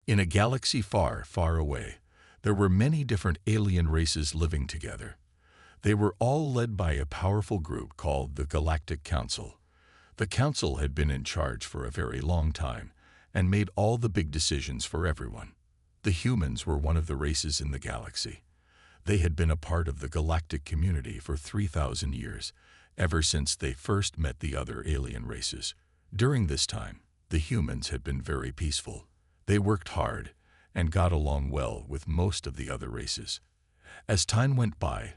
In a galaxy far, far away, there were many different alien races living together. They were all led by a powerful group called the Galactic Council. The council had been in charge for a very long time and made all the big decisions for everyone. The humans were one of the races in the galaxy. They had been a part of the galactic community for 3,000 years, ever since they first met the other alien races. During this time, the humans had been very peaceful. They worked hard and got along well with most of the other races. As time went by,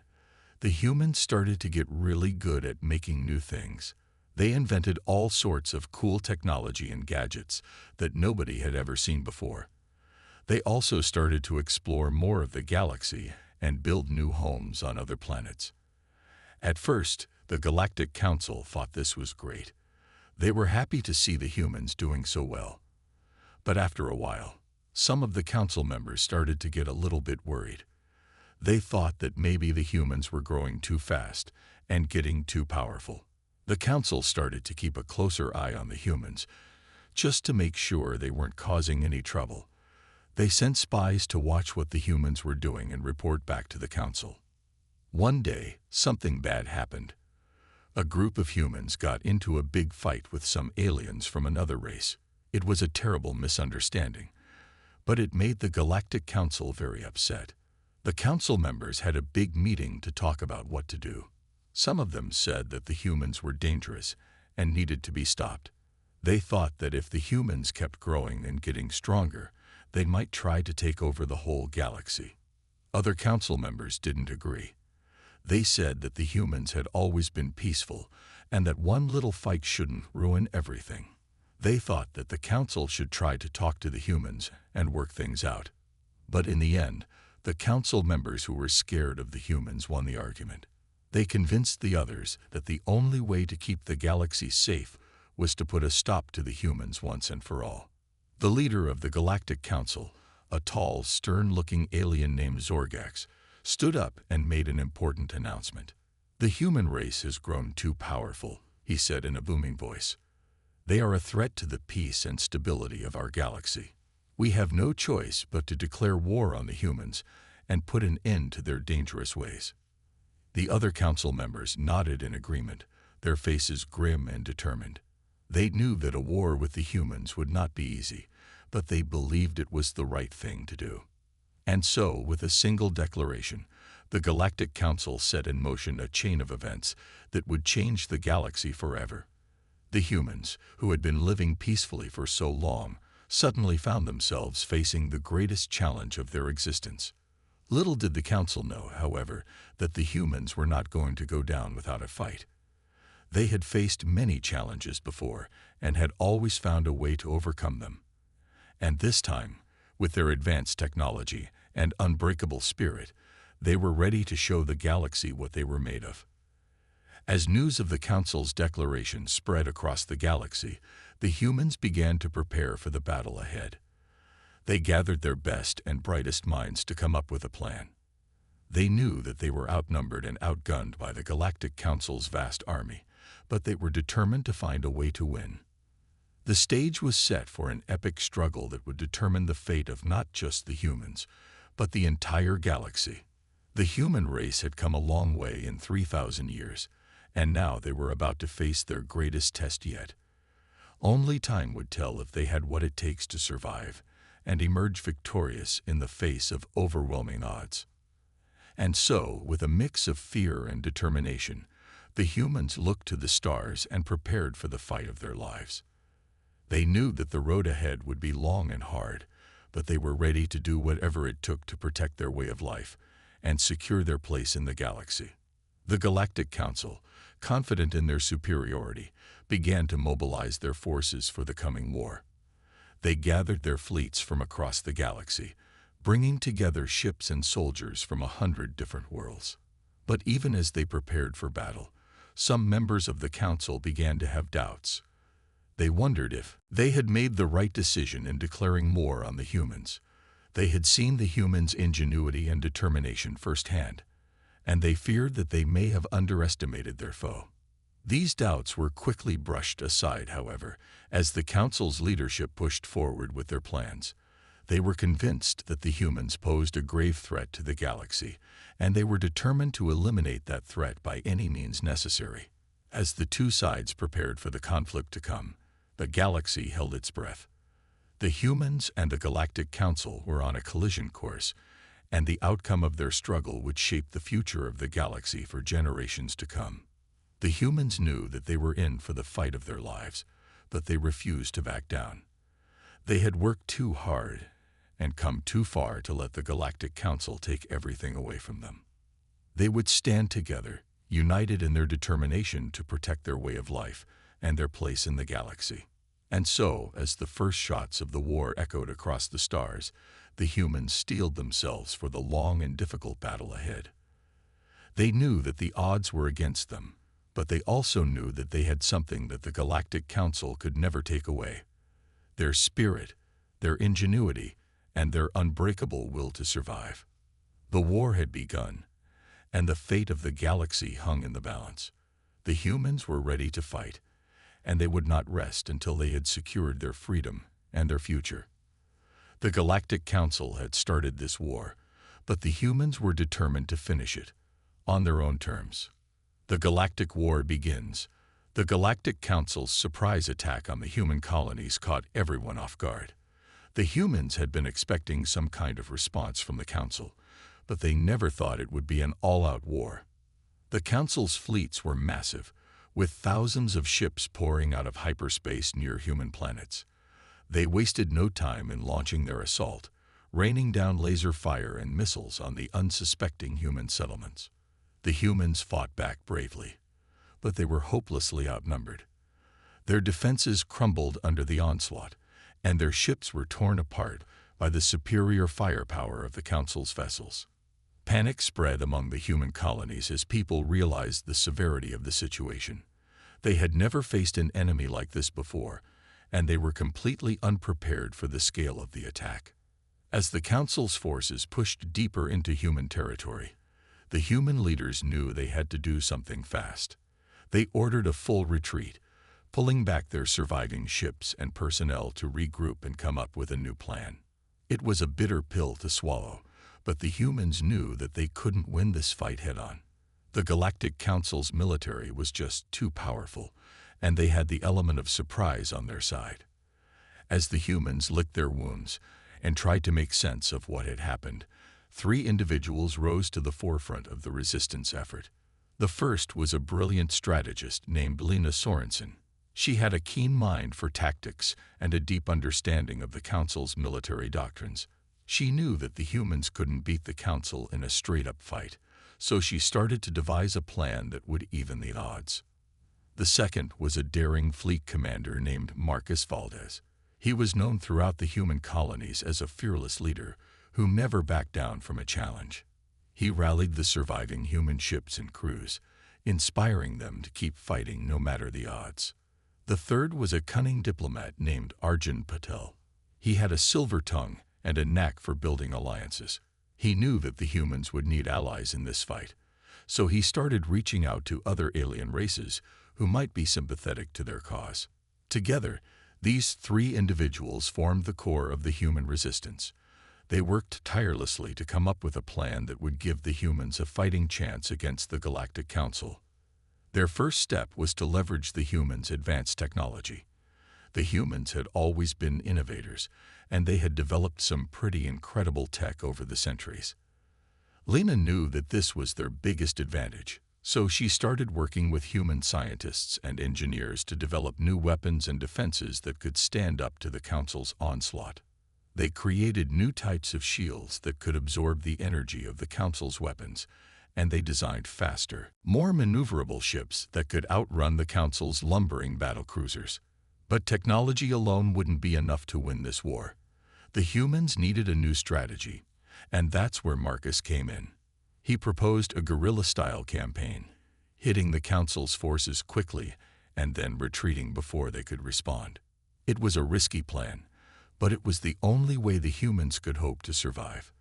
the humans started to get really good at making new things. They invented all sorts of cool technology and gadgets that nobody had ever seen before. They also started to explore more of the galaxy and build new homes on other planets. At first, the Galactic Council thought this was great. They were happy to see the humans doing so well. But after a while, some of the council members started to get a little bit worried. They thought that maybe the humans were growing too fast and getting too powerful. The council started to keep a closer eye on the humans, just to make sure they weren't causing any trouble. They sent spies to watch what the humans were doing and report back to the council. One day, something bad happened. A group of humans got into a big fight with some aliens from another race. It was a terrible misunderstanding, but it made the Galactic Council very upset. The council members had a big meeting to talk about what to do. Some of them said that the humans were dangerous and needed to be stopped. They thought that if the humans kept growing and getting stronger, they might try to take over the whole galaxy. Other council members didn't agree. They said that the humans had always been peaceful and that one little fight shouldn't ruin everything. They thought that the council should try to talk to the humans and work things out. But in the end, the council members who were scared of the humans won the argument. They convinced the others that the only way to keep the galaxy safe was to put a stop to the humans once and for all. The leader of the Galactic Council, a tall, stern-looking alien named Zorgax, stood up and made an important announcement. "The human race has grown too powerful," he said in a booming voice. "They are a threat to the peace and stability of our galaxy. We have no choice but to declare war on the humans and put an end to their dangerous ways." The other council members nodded in agreement, their faces grim and determined. They knew that a war with the humans would not be easy, but they believed it was the right thing to do. And so, with a single declaration, the Galactic Council set in motion a chain of events that would change the galaxy forever. The humans, who had been living peacefully for so long, suddenly found themselves facing the greatest challenge of their existence. Little did the council know, however, that the humans were not going to go down without a fight. They had faced many challenges before and had always found a way to overcome them. And this time, with their advanced technology and unbreakable spirit, they were ready to show the galaxy what they were made of. As news of the council's declaration spread across the galaxy, the humans began to prepare for the battle ahead. They gathered their best and brightest minds to come up with a plan. They knew that they were outnumbered and outgunned by the Galactic Council's vast army, but they were determined to find a way to win. The stage was set for an epic struggle that would determine the fate of not just the humans, but the entire galaxy. The human race had come a long way in 3,000 years, and now they were about to face their greatest test yet. Only time would tell if they had what it takes to survive and emerge victorious in the face of overwhelming odds. And so, with a mix of fear and determination, the humans looked to the stars and prepared for the fight of their lives. They knew that the road ahead would be long and hard, but they were ready to do whatever it took to protect their way of life and secure their place in the galaxy. The Galactic Council, confident in their superiority, began to mobilize their forces for the coming war. They gathered their fleets from across the galaxy, bringing together ships and soldiers from 100 different worlds. But even as they prepared for battle, some members of the council began to have doubts. They wondered if they had made the right decision in declaring war on the humans. They had seen the humans' ingenuity and determination firsthand, and they feared that they may have underestimated their foe. These doubts were quickly brushed aside, however, as the council's leadership pushed forward with their plans. They were convinced that the humans posed a grave threat to the galaxy, and they were determined to eliminate that threat by any means necessary. As the two sides prepared for the conflict to come, the galaxy held its breath. The humans and the Galactic Council were on a collision course, and the outcome of their struggle would shape the future of the galaxy for generations to come. The humans knew that they were in for the fight of their lives, but they refused to back down. They had worked too hard and come too far to let the Galactic Council take everything away from them. They would stand together, united in their determination to protect their way of life and their place in the galaxy. And so, as the first shots of the war echoed across the stars, the humans steeled themselves for the long and difficult battle ahead. They knew that the odds were against them, but they also knew that they had something that the Galactic Council could never take away: their spirit, their ingenuity, and their unbreakable will to survive. The war had begun, and the fate of the galaxy hung in the balance. The humans were ready to fight, and they would not rest until they had secured their freedom and their future. The Galactic Council had started this war, but the humans were determined to finish it, on their own terms. The Galactic War begins. The Galactic Council's surprise attack on the human colonies caught everyone off guard. The humans had been expecting some kind of response from the Council, but they never thought it would be an all-out war. The Council's fleets were massive, with thousands of ships pouring out of hyperspace near human planets. They wasted no time in launching their assault, raining down laser fire and missiles on the unsuspecting human settlements. The humans fought back bravely, but they were hopelessly outnumbered. Their defenses crumbled under the onslaught, and their ships were torn apart by the superior firepower of the Council's vessels. Panic spread among the human colonies as people realized the severity of the situation. They had never faced an enemy like this before, and they were completely unprepared for the scale of the attack. As the Council's forces pushed deeper into human territory, the human leaders knew they had to do something fast. They ordered a full retreat, pulling back their surviving ships and personnel to regroup and come up with a new plan. It was a bitter pill to swallow, but the humans knew that they couldn't win this fight head-on. The Galactic Council's military was just too powerful, and they had the element of surprise on their side. As the humans licked their wounds and tried to make sense of what had happened, three individuals rose to the forefront of the resistance effort. The first was a brilliant strategist named Lena Sorensen. She had a keen mind for tactics and a deep understanding of the Council's military doctrines. She knew that the humans couldn't beat the Council in a straight-up fight, so she started to devise a plan that would even the odds. The second was a daring fleet commander named Marcus Valdez. He was known throughout the human colonies as a fearless leader who never backed down from a challenge. He rallied the surviving human ships and crews, inspiring them to keep fighting no matter the odds. The third was a cunning diplomat named Arjun Patel. He had a silver tongue and a knack for building alliances. He knew that the humans would need allies in this fight, so he started reaching out to other alien races who might be sympathetic to their cause. Together, these three individuals formed the core of the human resistance. They worked tirelessly to come up with a plan that would give the humans a fighting chance against the Galactic Council. Their first step was to leverage the humans' advanced technology. The humans had always been innovators, and they had developed some pretty incredible tech over the centuries. Lena knew that this was their biggest advantage, so she started working with human scientists and engineers to develop new weapons and defenses that could stand up to the Council's onslaught. They created new types of shields that could absorb the energy of the Council's weapons, and they designed faster, more maneuverable ships that could outrun the Council's lumbering battlecruisers. But technology alone wouldn't be enough to win this war. The humans needed a new strategy, and that's where Marcus came in. He proposed a guerrilla-style campaign, hitting the Council's forces quickly and then retreating before they could respond. It was a risky plan, but it was the only way the humans could hope to survive.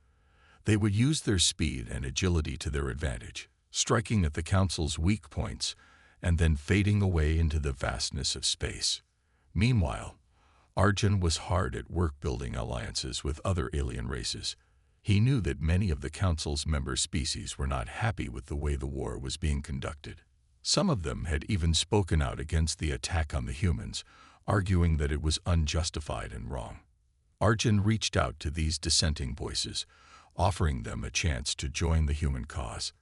They would use their speed and agility to their advantage, striking at the Council's weak points and then fading away into the vastness of space. Meanwhile, Arjun was hard at work building alliances with other alien races. He knew that many of the Council's member species were not happy with the way the war was being conducted. Some of them had even spoken out against the attack on the humans, arguing that it was unjustified and wrong. Arjun reached out to these dissenting voices, offering them a chance to join the human cause.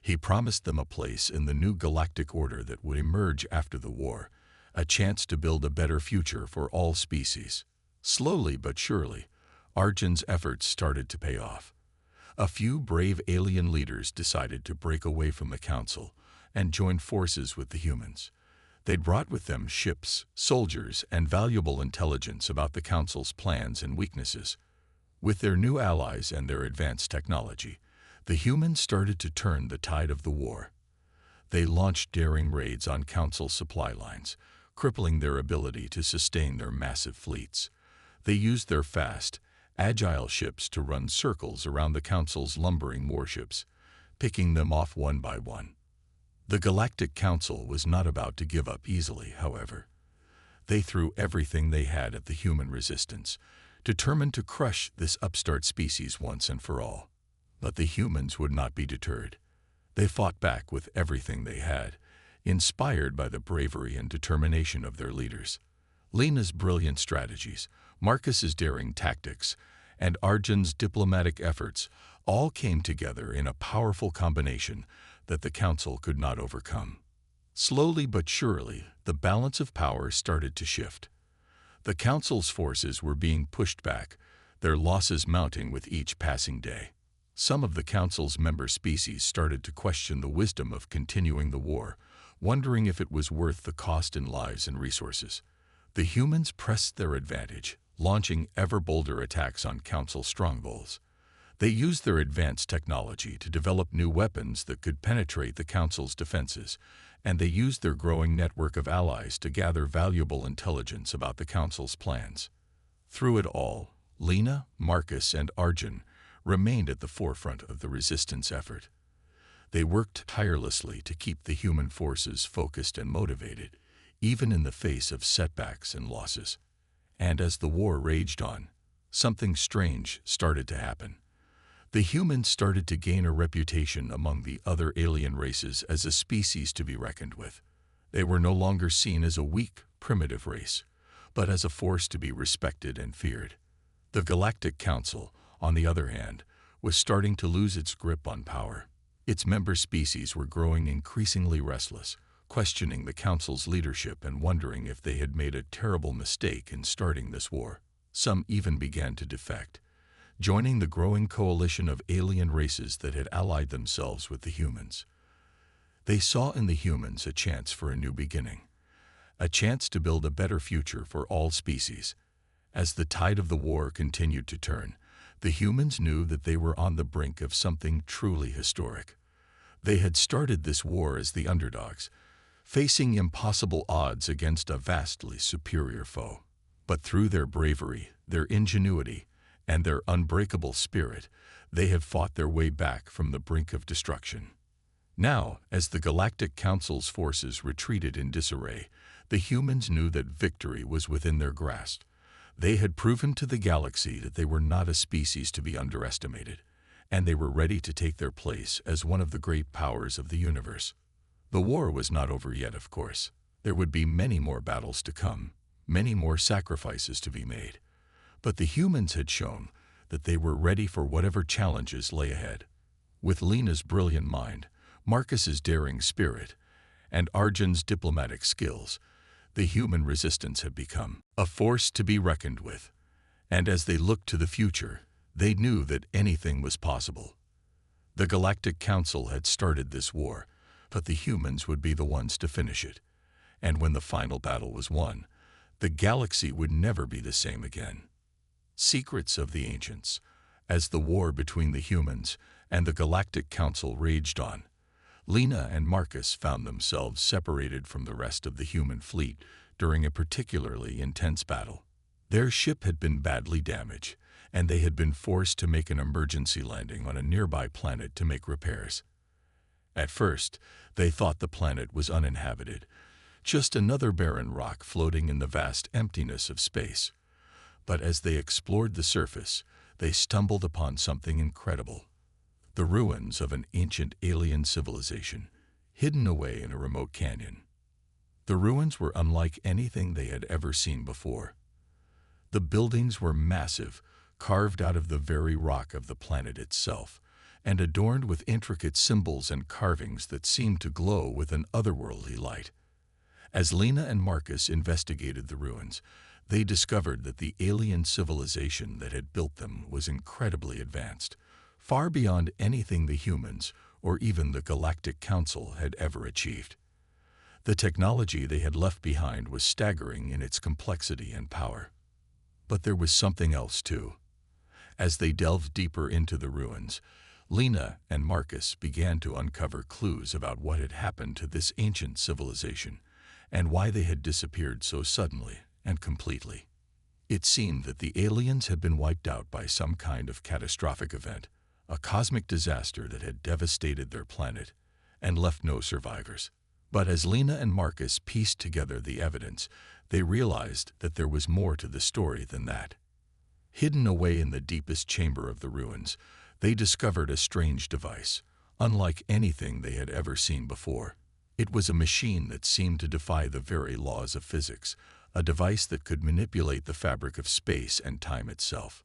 He promised them a place in the new galactic order that would emerge after the war, a chance to build a better future for all species. Slowly but surely, Arjun's efforts started to pay off. A few brave alien leaders decided to break away from the Council and join forces with the humans. They'd brought with them ships, soldiers, and valuable intelligence about the Council's plans and weaknesses. With their new allies and their advanced technology, the humans started to turn the tide of the war. They launched daring raids on Council supply lines, crippling their ability to sustain their massive fleets. They used their fast, agile ships to run circles around the Council's lumbering warships, picking them off one by one. The Galactic Council was not about to give up easily, however. They threw everything they had at the human resistance, determined to crush this upstart species once and for all. But the humans would not be deterred. They fought back with everything they had, inspired by the bravery and determination of their leaders. Lena's brilliant strategies, Marcus's daring tactics, and Arjun's diplomatic efforts all came together in a powerful combination that the Council could not overcome. Slowly but surely, the balance of power started to shift. The Council's forces were being pushed back, their losses mounting with each passing day. Some of the Council's member species started to question the wisdom of continuing the war, wondering if it was worth the cost in lives and resources. The humans pressed their advantage, launching ever bolder attacks on Council strongholds. They used their advanced technology to develop new weapons that could penetrate the Council's defenses, and they used their growing network of allies to gather valuable intelligence about the Council's plans. Through it all, Lena, Marcus, and Arjun remained at the forefront of the resistance effort. They worked tirelessly to keep the human forces focused and motivated, even in the face of setbacks and losses. And as the war raged on, something strange started to happen. The humans started to gain a reputation among the other alien races as a species to be reckoned with. They were no longer seen as a weak, primitive race, but as a force to be respected and feared. The Galactic Council, on the other hand, was starting to lose its grip on power. Its member species were growing increasingly restless, questioning the Council's leadership and wondering if they had made a terrible mistake in starting this war. Some even began to defect, joining the growing coalition of alien races that had allied themselves with the humans. They saw in the humans a chance for a new beginning, a chance to build a better future for all species. As the tide of the war continued to turn, the humans knew that they were on the brink of something truly historic. They had started this war as the underdogs, facing impossible odds against a vastly superior foe. But through their bravery, their ingenuity, and their unbreakable spirit, they had fought their way back from the brink of destruction. Now, as the Galactic Council's forces retreated in disarray, the humans knew that victory was within their grasp. They had proven to the galaxy that they were not a species to be underestimated, and they were ready to take their place as one of the great powers of the universe. The war was not over yet, of course. There would be many more battles to come, many more sacrifices to be made. But the humans had shown that they were ready for whatever challenges lay ahead. With Lena's brilliant mind, Marcus's daring spirit, and Arjun's diplomatic skills, the human resistance had become a force to be reckoned with. And as they looked to the future, they knew that anything was possible. The Galactic Council had started this war, but the humans would be the ones to finish it. And when the final battle was won, the galaxy would never be the same again. Secrets of the Ancients. As the war between the humans and the Galactic Council raged on, Lena and Marcus found themselves separated from the rest of the human fleet during a particularly intense battle. Their ship had been badly damaged, and they had been forced to make an emergency landing on a nearby planet to make repairs. At first, they thought the planet was uninhabited, just another barren rock floating in the vast emptiness of space. But as they explored the surface, they stumbled upon something incredible. The ruins of an ancient alien civilization, hidden away in a remote canyon. The ruins were unlike anything they had ever seen before. The buildings were massive, carved out of the very rock of the planet itself, and adorned with intricate symbols and carvings that seemed to glow with an otherworldly light. As Lena and Marcus investigated the ruins, they discovered that the alien civilization that had built them was incredibly advanced, far beyond anything the humans, or even the Galactic Council, had ever achieved. The technology they had left behind was staggering in its complexity and power. But there was something else too. As they delved deeper into the ruins, Lena and Marcus began to uncover clues about what had happened to this ancient civilization and why they had disappeared so suddenly and completely. It seemed that the aliens had been wiped out by some kind of catastrophic event, a cosmic disaster that had devastated their planet and left no survivors. But as Lena and Marcus pieced together the evidence, they realized that there was more to the story than that. Hidden away in the deepest chamber of the ruins, they discovered a strange device, unlike anything they had ever seen before. It was a machine that seemed to defy the very laws of physics, a device that could manipulate the fabric of space and time itself.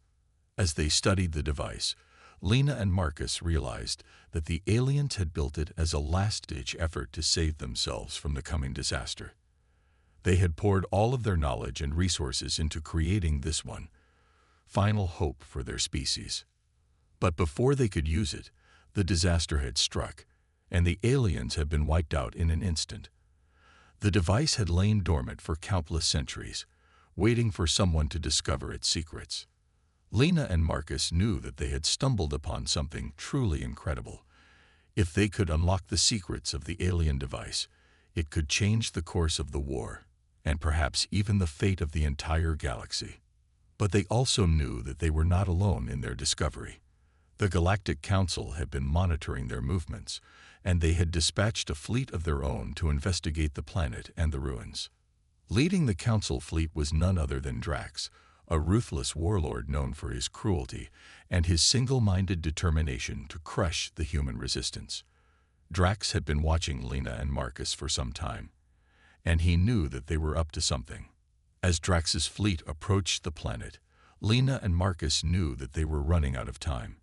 As they studied the device, Lena and Marcus realized that the aliens had built it as a last-ditch effort to save themselves from the coming disaster. They had poured all of their knowledge and resources into creating this one, final hope for their species. But before they could use it, the disaster had struck, and the aliens had been wiped out in an instant. The device had lain dormant for countless centuries, waiting for someone to discover its secrets. Lena and Marcus knew that they had stumbled upon something truly incredible. If they could unlock the secrets of the alien device, it could change the course of the war, and perhaps even the fate of the entire galaxy. But they also knew that they were not alone in their discovery. The Galactic Council had been monitoring their movements, and they had dispatched a fleet of their own to investigate the planet and the ruins. Leading the Council fleet was none other than Drax, a ruthless warlord known for his cruelty and his single-minded determination to crush the human resistance. Drax had been watching Lena and Marcus for some time, and he knew that they were up to something. As Drax's fleet approached the planet, Lena and Marcus knew that they were running out of time.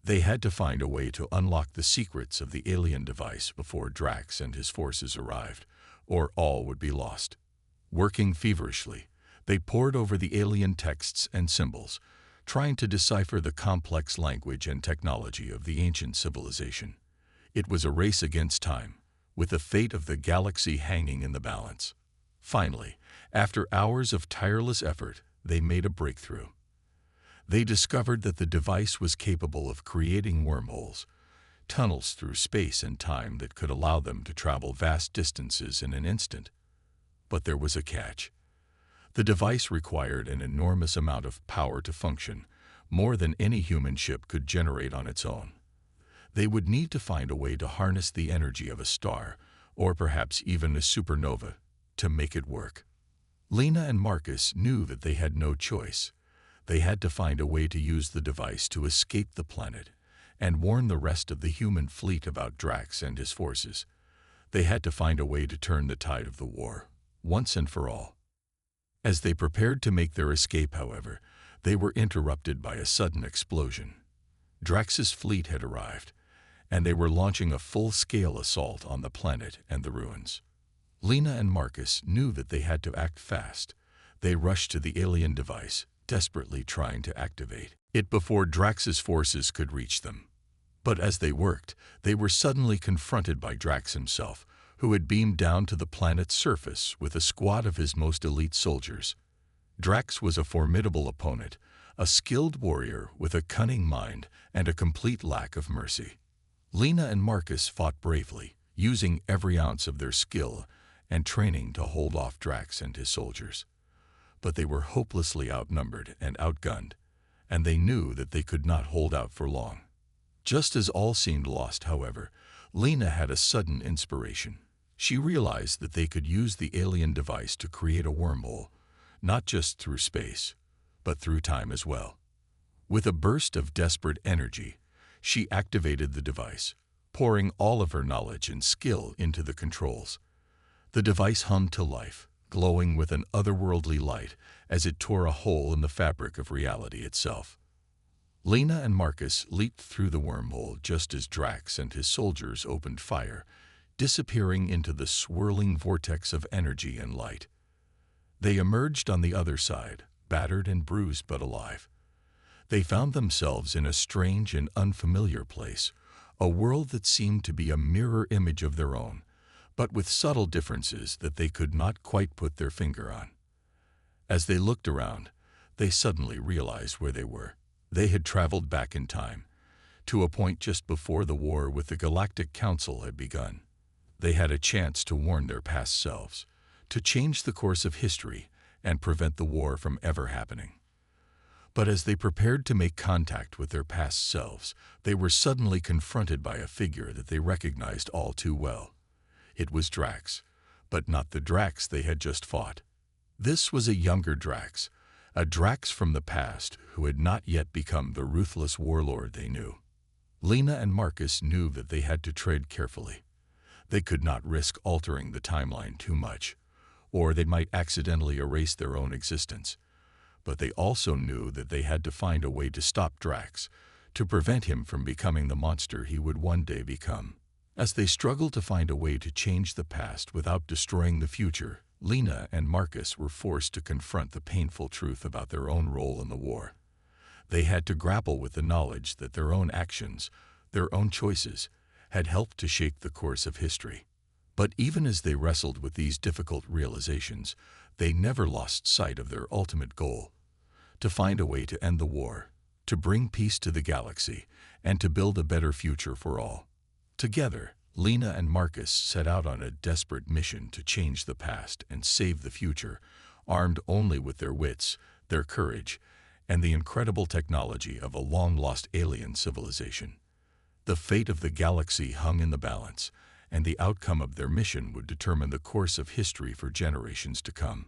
They had to find a way to unlock the secrets of the alien device before Drax and his forces arrived, or all would be lost. Working feverishly, they pored over the alien texts and symbols, trying to decipher the complex language and technology of the ancient civilization. It was a race against time, with the fate of the galaxy hanging in the balance. Finally, after hours of tireless effort, they made a breakthrough. They discovered that the device was capable of creating wormholes, tunnels through space and time that could allow them to travel vast distances in an instant. But there was a catch. The device required an enormous amount of power to function, more than any human ship could generate on its own. They would need to find a way to harness the energy of a star, or perhaps even a supernova, to make it work. Lena and Marcus knew that they had no choice. They had to find a way to use the device to escape the planet and warn the rest of the human fleet about Drax and his forces. They had to find a way to turn the tide of the war, once and for all. As they prepared to make their escape, however, they were interrupted by a sudden explosion. Drax's fleet had arrived, and they were launching a full-scale assault on the planet and the ruins. Lena and Marcus knew that they had to act fast. They rushed to the alien device, desperately trying to activate it before Drax's forces could reach them. But as they worked, they were suddenly confronted by Drax himself, who had beamed down to the planet's surface with a squad of his most elite soldiers. Drax was a formidable opponent, a skilled warrior with a cunning mind and a complete lack of mercy. Lena and Marcus fought bravely, using every ounce of their skill and training to hold off Drax and his soldiers. But they were hopelessly outnumbered and outgunned, and they knew that they could not hold out for long. Just as all seemed lost, however, Lena had a sudden inspiration. She realized that they could use the alien device to create a wormhole, not just through space, but through time as well. With a burst of desperate energy, she activated the device, pouring all of her knowledge and skill into the controls. The device hummed to life, glowing with an otherworldly light as it tore a hole in the fabric of reality itself. Lena and Marcus leaped through the wormhole just as Drax and his soldiers opened fire, disappearing into the swirling vortex of energy and light. They emerged on the other side, battered and bruised but alive. They found themselves in a strange and unfamiliar place, a world that seemed to be a mirror image of their own, but with subtle differences that they could not quite put their finger on. As they looked around, they suddenly realized where they were. They had traveled back in time, to a point just before the war with the Galactic Council had begun. They had a chance to warn their past selves, to change the course of history and prevent the war from ever happening. But as they prepared to make contact with their past selves, they were suddenly confronted by a figure that they recognized all too well. It was Drax, but not the Drax they had just fought. This was a younger Drax, a Drax from the past who had not yet become the ruthless warlord they knew. Lena and Marcus knew that they had to tread carefully. They could not risk altering the timeline too much, or they might accidentally erase their own existence. But they also knew that they had to find a way to stop Drax, to prevent him from becoming the monster he would one day become. As they struggled to find a way to change the past without destroying the future, Lena and Marcus were forced to confront the painful truth about their own role in the war. They had to grapple with the knowledge that their own actions, their own choices, had helped to shape the course of history. But even as they wrestled with these difficult realizations, they never lost sight of their ultimate goal: to find a way to end the war, to bring peace to the galaxy, and to build a better future for all. Together, Lena and Marcus set out on a desperate mission to change the past and save the future, armed only with their wits, their courage, and the incredible technology of a long-lost alien civilization. The fate of the galaxy hung in the balance, and the outcome of their mission would determine the course of history for generations to come.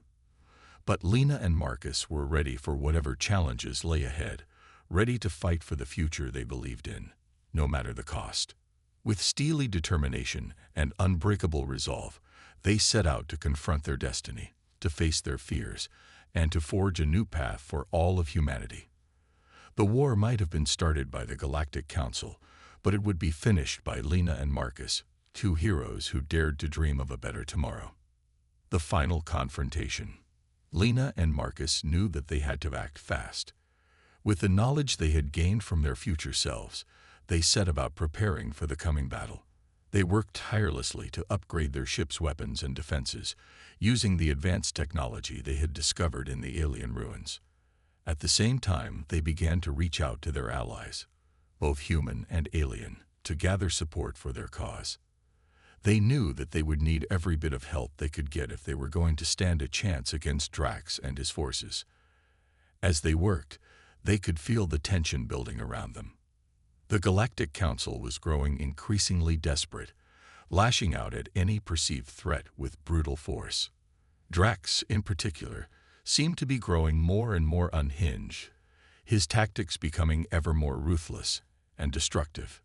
But Lena and Marcus were ready for whatever challenges lay ahead, ready to fight for the future they believed in, no matter the cost. With steely determination and unbreakable resolve, they set out to confront their destiny, to face their fears, and to forge a new path for all of humanity. The war might have been started by the Galactic Council, but it would be finished by Lena and Marcus, two heroes who dared to dream of a better tomorrow. The final confrontation. Lena and Marcus knew that they had to act fast. With the knowledge they had gained from their future selves, they set about preparing for the coming battle. They worked tirelessly to upgrade their ship's weapons and defenses, using the advanced technology they had discovered in the alien ruins. At the same time, they began to reach out to their allies, both human and alien, to gather support for their cause. They knew that they would need every bit of help they could get if they were going to stand a chance against Drax and his forces. As they worked, they could feel the tension building around them. The Galactic Council was growing increasingly desperate, lashing out at any perceived threat with brutal force. Drax, in particular, seemed to be growing more and more unhinged, his tactics becoming ever more ruthless and destructive.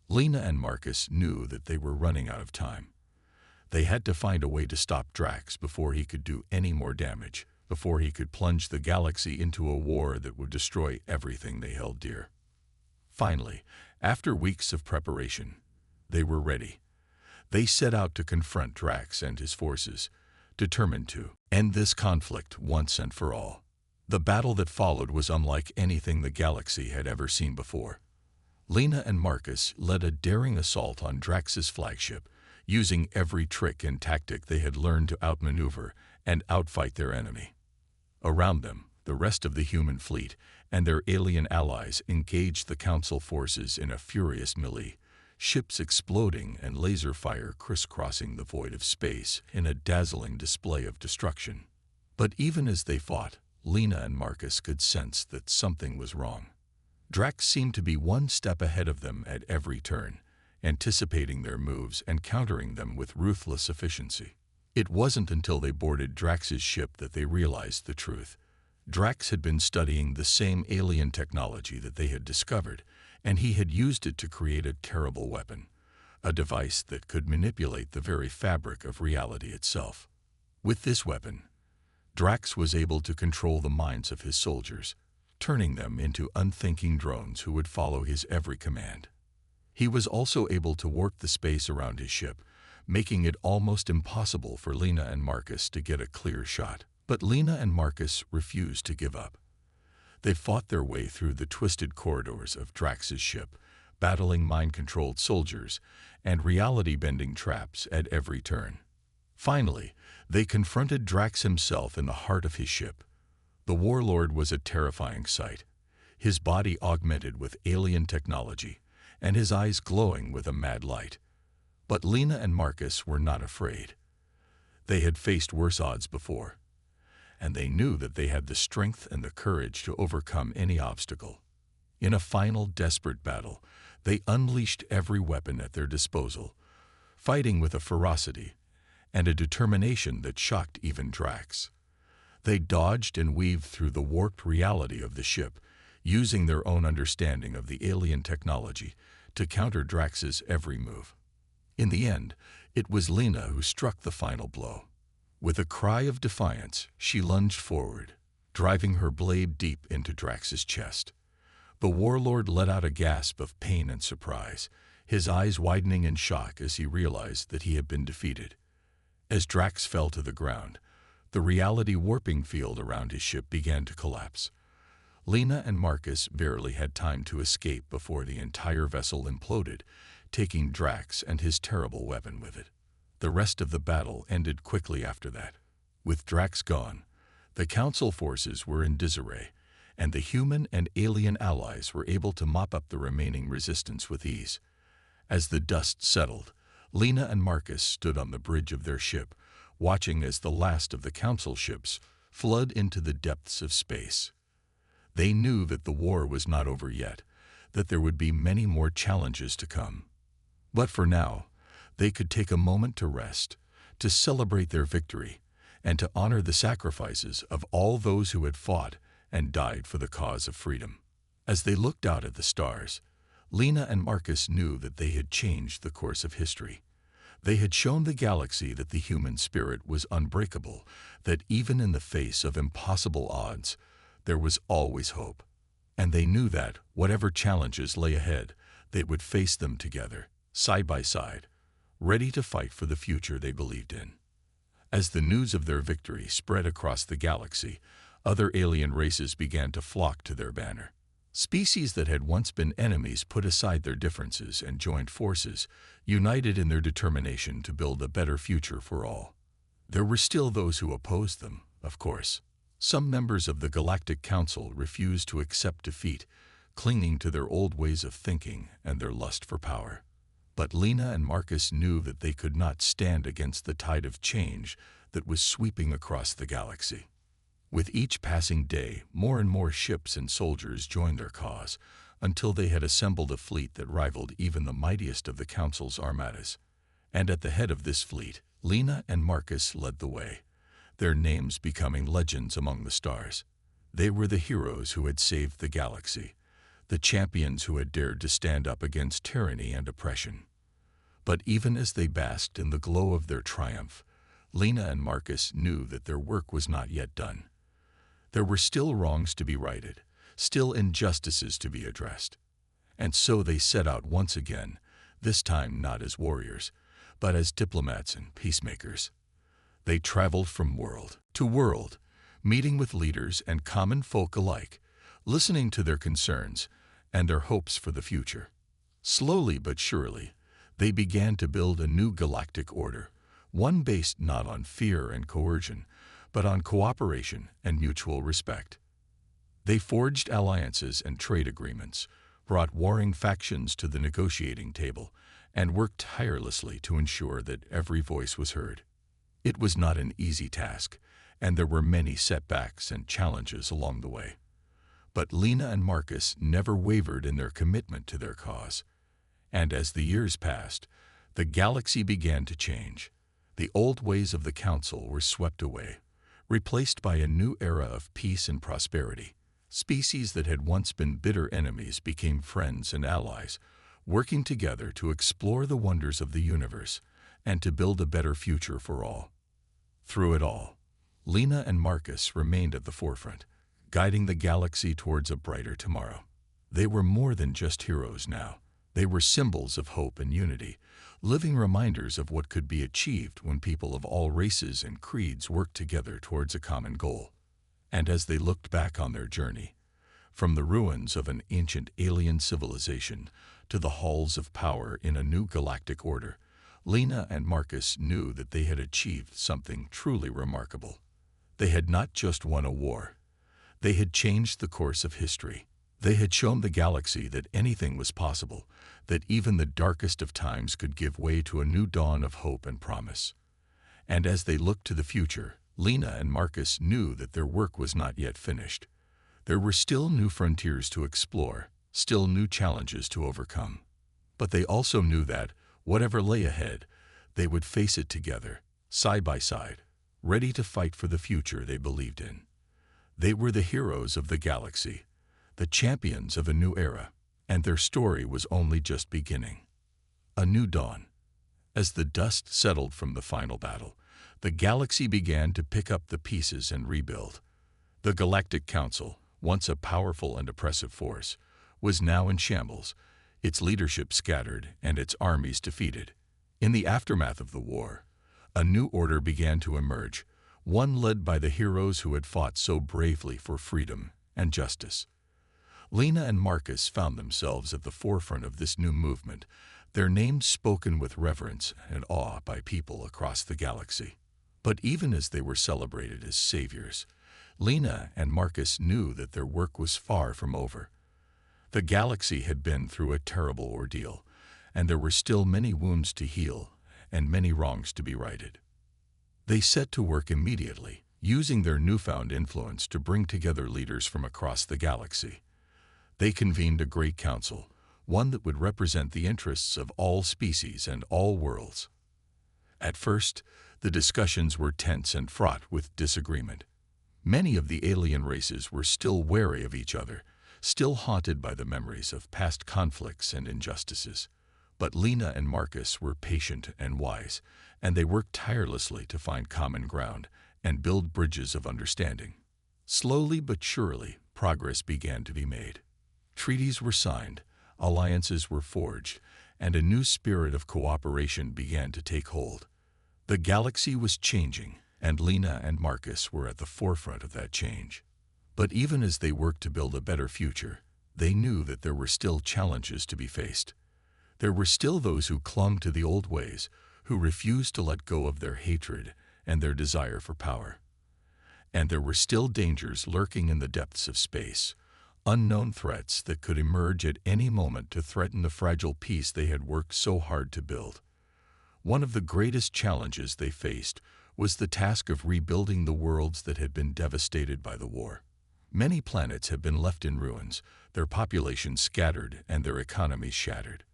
Lena and Marcus knew that they were running out of time. They had to find a way to stop Drax before he could do any more damage, before he could plunge the galaxy into a war that would destroy everything they held dear. Finally, after weeks of preparation, they were ready. They set out to confront Drax and his forces, determined to end this conflict once and for all. The battle that followed was unlike anything the galaxy had ever seen before. Lena and Marcus led a daring assault on Drax's flagship, using every trick and tactic they had learned to outmaneuver and outfight their enemy. Around them, the rest of the human fleet and their alien allies engaged the Council forces in a furious melee, ships exploding and laser fire crisscrossing the void of space in a dazzling display of destruction. But even as they fought, Lena and Marcus could sense that something was wrong. Drax seemed to be one step ahead of them at every turn, anticipating their moves and countering them with ruthless efficiency. It wasn't until they boarded Drax's ship that they realized the truth. Drax had been studying the same alien technology that they had discovered, and he had used it to create a terrible weapon, a device that could manipulate the very fabric of reality itself. With this weapon, Drax was able to control the minds of his soldiers, turning them into unthinking drones who would follow his every command. He was also able to warp the space around his ship, making it almost impossible for Lena and Marcus to get a clear shot. But Lena and Marcus refused to give up. They fought their way through the twisted corridors of Drax's ship, battling mind-controlled soldiers and reality-bending traps at every turn. Finally, they confronted Drax himself in the heart of his ship. The warlord was a terrifying sight, his body augmented with alien technology, and his eyes glowing with a mad light. But Lena and Marcus were not afraid. They had faced worse odds before, and they knew that they had the strength and the courage to overcome any obstacle. In a final desperate battle, they unleashed every weapon at their disposal, fighting with a ferocity and a determination that shocked even Drax. They dodged and weaved through the warped reality of the ship, using their own understanding of the alien technology to counter Drax's every move. In the end, it was Lena who struck the final blow. With a cry of defiance, she lunged forward, driving her blade deep into Drax's chest. The warlord let out a gasp of pain and surprise, his eyes widening in shock as he realized that he had been defeated. As Drax fell to the ground, the reality warping field around his ship began to collapse. Lena and Marcus barely had time to escape before the entire vessel imploded, taking Drax and his terrible weapon with it. The rest of the battle ended quickly after that. With Drax gone, the Council forces were in disarray, and the human and alien allies were able to mop up the remaining resistance with ease. As the dust settled, Lena and Marcus stood on the bridge of their ship, watching as the last of the Council ships flood into the depths of space. They knew that the war was not over yet, that there would be many more challenges to come. But for now, they could take a moment to rest, to celebrate their victory, and to honor the sacrifices of all those who had fought and died for the cause of freedom. As they looked out at the stars, Lena and Marcus knew that they had changed the course of history. They had shown the galaxy that the human spirit was unbreakable, that even in the face of impossible odds, there was always hope. And they knew that, whatever challenges lay ahead, they would face them together, side by side, ready to fight for the future they believed in. As the news of their victory spread across the galaxy, other alien races began to flock to their banner. Species that had once been enemies put aside their differences and joined forces, united in their determination to build a better future for all. There were still those who opposed them, of course. Some members of the Galactic Council refused to accept defeat, clinging to their old ways of thinking and their lust for power. But Lena and Marcus knew that they could not stand against the tide of change that was sweeping across the galaxy. With each passing day, more and more ships and soldiers joined their cause, until they had assembled a fleet that rivaled even the mightiest of the Council's armadas. And at the head of this fleet, Lena and Marcus led the way, their names becoming legends among the stars. They were the heroes who had saved the galaxy, the champions who had dared to stand up against tyranny and oppression. But even as they basked in the glow of their triumph, Lena and Marcus knew that their work was not yet done. There were still wrongs to be righted, still injustices to be addressed. And so they set out once again, this time not as warriors, but as diplomats and peacemakers. They traveled from world to world, meeting with leaders and common folk alike, listening to their concerns and their hopes for the future. Slowly but surely, they began to build a new galactic order, one based not on fear and coercion, but on cooperation and mutual respect. They forged alliances and trade agreements, brought warring factions to the negotiating table, and worked tirelessly to ensure that every voice was heard. It was not an easy task, and there were many setbacks and challenges along the way. But Lena and Marcus never wavered in their commitment to their cause. And as the years passed, the galaxy began to change. The old ways of the Council were swept away, replaced by a new era of peace and prosperity. Species that had once been bitter enemies became friends and allies, working together to explore the wonders of the universe and to build a better future for all. Through it all, Lena and Marcus remained at the forefront, guiding the galaxy towards a brighter tomorrow. They were more than just heroes now. They were symbols of hope and unity, living reminders of what could be achieved when people of all races and creeds worked together towards a common goal. And as they looked back on their journey, from the ruins of an ancient alien civilization to the halls of power in a new galactic order, Lena and Marcus knew that they had achieved something truly remarkable. They had not just won a war. They had changed the course of history. They had shown the galaxy that anything was possible, that even the darkest of times could give way to a new dawn of hope and promise. And as they looked to the future, Lena and Marcus knew that their work was not yet finished. There were still new frontiers to explore, still new challenges to overcome. But they also knew that, whatever lay ahead, they would face it together, side by side, ready to fight for the future they believed in. They were the heroes of the galaxy, the champions of a new era, and their story was only just beginning. A new dawn. As the dust settled from the final battle, the galaxy began to pick up the pieces and rebuild. The Galactic Council, once a powerful and oppressive force, was now in shambles, its leadership scattered and its armies defeated. In the aftermath of the war, a new order began to emerge, one led by the heroes who had fought so bravely for freedom and justice. Lena and Marcus found themselves at the forefront of this new movement, their names spoken with reverence and awe by people across the galaxy. But even as they were celebrated as saviors, Lena and Marcus knew that their work was far from over. The galaxy had been through a terrible ordeal, and there were still many wounds to heal and many wrongs to be righted. They set to work immediately, using their newfound influence to bring together leaders from across the galaxy. They convened a great council, one that would represent the interests of all species and all worlds. At first, the discussions were tense and fraught with disagreement. Many of the alien races were still wary of each other, still haunted by the memories of past conflicts and injustices. But Lena and Marcus were patient and wise, and they worked tirelessly to find common ground and build bridges of understanding. Slowly but surely, progress began to be made. Treaties were signed, alliances were forged, and a new spirit of cooperation began to take hold. The galaxy was changing, and Lena and Marcus were at the forefront of that change. But even as they worked to build a better future, they knew that there were still challenges to be faced. There were still those who clung to the old ways, who refused to let go of their hatred and their desire for power. And there were still dangers lurking in the depths of space, unknown threats that could emerge at any moment to threaten the fragile peace they had worked so hard to build. One of the greatest challenges they faced was the task of rebuilding the worlds that had been devastated by the war. Many planets have been left in ruins, their populations scattered and their economies shattered.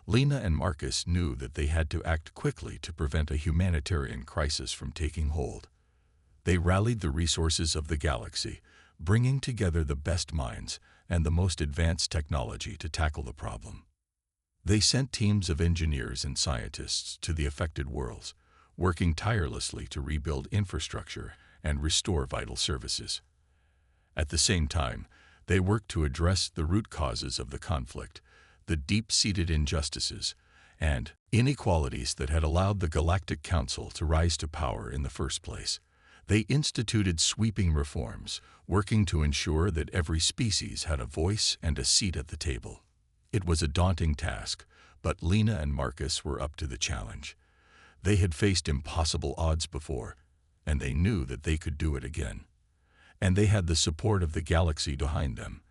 Lena and Marcus knew that they had to act quickly to prevent a humanitarian crisis from taking hold. They rallied the resources of the galaxy, bringing together the best minds and the most advanced technology to tackle the problem. They sent teams of engineers and scientists to the affected worlds, working tirelessly to rebuild infrastructure and restore vital services. At the same time, they worked to address the root causes of the conflict, the deep-seated injustices and inequalities that had allowed the Galactic Council to rise to power in the first place. They instituted sweeping reforms, working to ensure that every species had a voice and a seat at the table. It was a daunting task, but Lena and Marcus were up to the challenge. They had faced impossible odds before, and they knew that they could do it again. And they had the support of the galaxy behind them,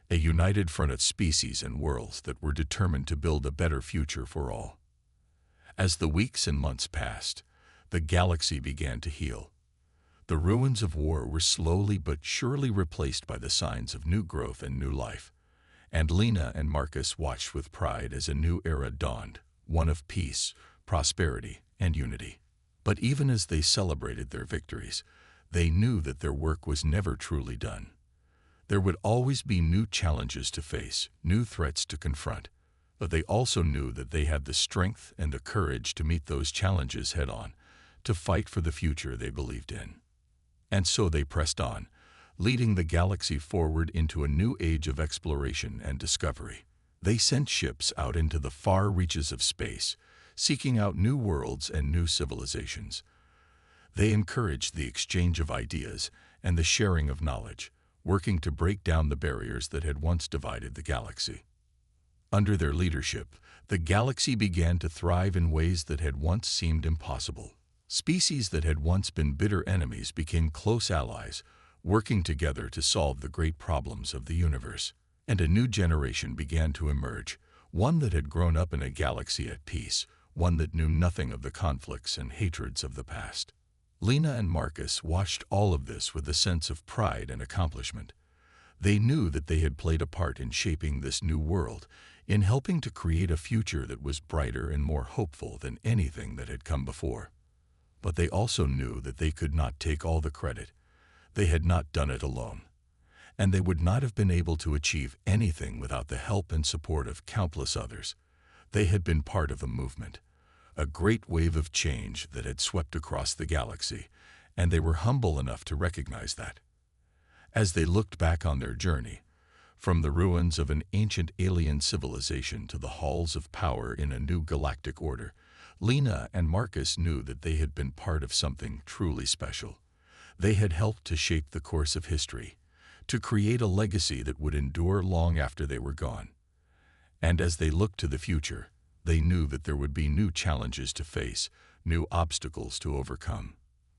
a united front of species and worlds that were determined to build a better future for all. As the weeks and months passed, the galaxy began to heal. The ruins of war were slowly but surely replaced by the signs of new growth and new life. And Lena and Marcus watched with pride as a new era dawned, one of peace, prosperity, and unity. But even as they celebrated their victories, They knew that their work was never truly done. There would always be new challenges to face, new threats to confront, but they also knew that they had the strength and the courage to meet those challenges head-on, to fight for the future they believed in. And so they pressed on, leading the galaxy forward into a new age of exploration and discovery. They sent ships out into the far reaches of space, seeking out new worlds and new civilizations. They encouraged the exchange of ideas and the sharing of knowledge, working to break down the barriers that had once divided the galaxy. Under their leadership, the galaxy began to thrive in ways that had once seemed impossible. Species that had once been bitter enemies became close allies, working together to solve the great problems of the universe. And a new generation began to emerge, one that had grown up in a galaxy at peace, one that knew nothing of the conflicts and hatreds of the past. Lena and Marcus watched all of this with a sense of pride and accomplishment. They knew that they had played a part in shaping this new world, in helping to create a future that was brighter and more hopeful than anything that had come before. But they also knew that they could not take all the credit. They had not done it alone. And they would not have been able to achieve anything without the help and support of countless others. They had been part of a movement, a great wave of change that had swept across the galaxy, and they were humble enough to recognize that. As they looked back on their journey, from the ruins of an ancient alien civilization to the halls of power in a new galactic order, Lena and Marcus knew that they had been part of something truly special. They had helped to shape the course of history, to create a legacy that would endure long after they were gone. And as they looked to the future, they knew that there would be new challenges to face, new obstacles to overcome.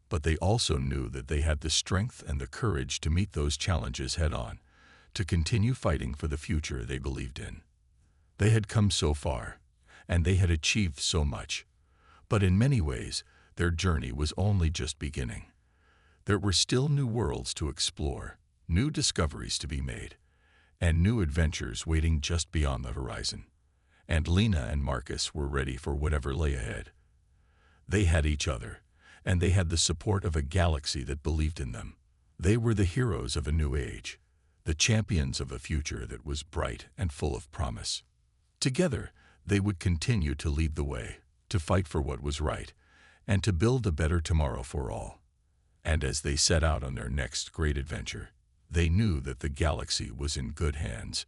But they also knew that they had the strength and the courage to meet those challenges head-on, to continue fighting for the future they believed in. They had come so far, and they had achieved so much. But in many ways, their journey was only just beginning. There were still new worlds to explore, new discoveries to be made, and new adventures waiting just beyond the horizon. And Lena and Marcus were ready for whatever lay ahead. They had each other, and they had the support of a galaxy that believed in them. They were the heroes of a new age, the champions of a future that was bright and full of promise. Together, they would continue to lead the way, to fight for what was right, and to build a better tomorrow for all. And as they set out on their next great adventure, they knew that the galaxy was in good hands.